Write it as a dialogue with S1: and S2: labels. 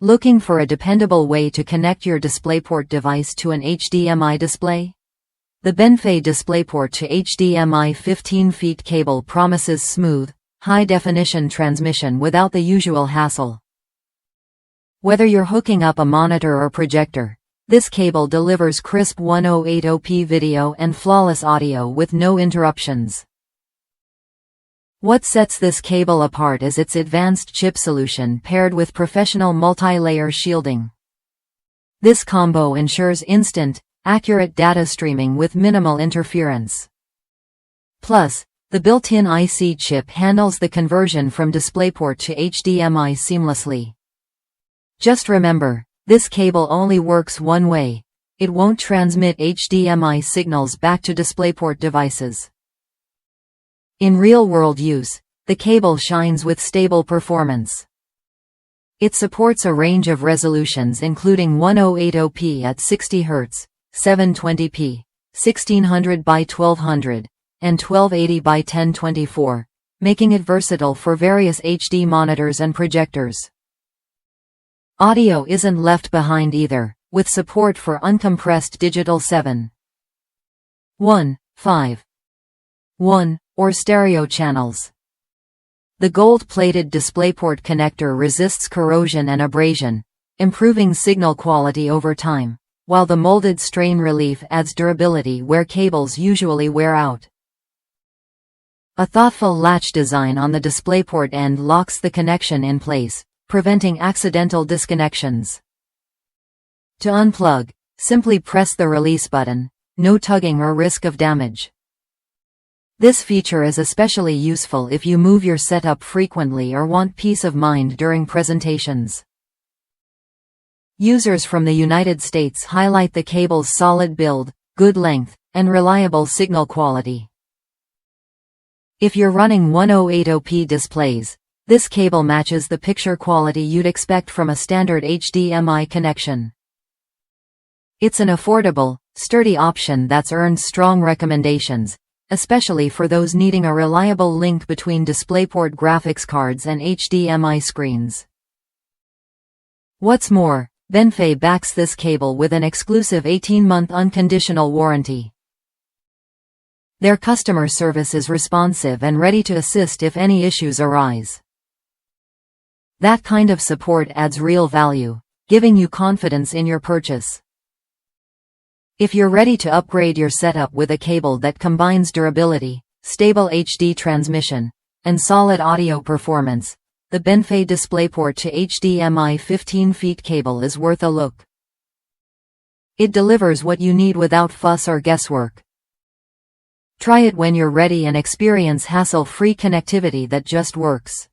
S1: Looking for a dependable way to connect your DisplayPort device to an HDMI display? The Benfei DisplayPort to HDMI 15 feet cable promises smooth, high-definition transmission without the usual hassle. Whether you're hooking up a monitor or projector, this cable delivers crisp 1080p video and flawless audio with no interruptions. What sets this cable apart is its advanced chip solution paired with professional multi-layer shielding. This combo ensures instant, accurate data streaming with minimal interference. Plus, the built-in IC chip handles the conversion from DisplayPort to HDMI seamlessly. Just remember, this cable only works one way. It won't transmit HDMI signals back to DisplayPort devices. In real-world use, the cable shines with stable performance. It supports a range of resolutions including 1080p at 60 Hz, 720p, 1600 by 1200, and 1280 by 1024, making it versatile for various HD monitors and projectors. Audio isn't left behind either, with support for uncompressed digital 7.1.5.1 or stereo channels. The gold-plated DisplayPort connector resists corrosion and abrasion, improving signal quality over time, while the molded strain relief adds durability where cables usually wear out. A thoughtful latch design on the DisplayPort end locks the connection in place, preventing accidental disconnections. To unplug, simply press the release button, no tugging or risk of damage. This feature is especially useful if you move your setup frequently or want peace of mind during presentations. Users from the United States highlight the cable's solid build, good length, and reliable signal quality. If you're running 1080p displays, this cable matches the picture quality you'd expect from a standard HDMI connection. It's an affordable, sturdy option that's earned strong recommendations, especially for those needing a reliable link between DisplayPort graphics cards and HDMI screens. What's more, Benfei backs this cable with an exclusive 18-month unconditional warranty. Their customer service is responsive and ready to assist if any issues arise. That kind of support adds real value, giving you confidence in your purchase. If you're ready to upgrade your setup with a cable that combines durability, stable HD transmission, and solid audio performance, the Benfei DisplayPort to HDMI 15 feet cable is worth a look. It delivers what you need without fuss or guesswork. Try it when you're ready and experience hassle-free connectivity that just works.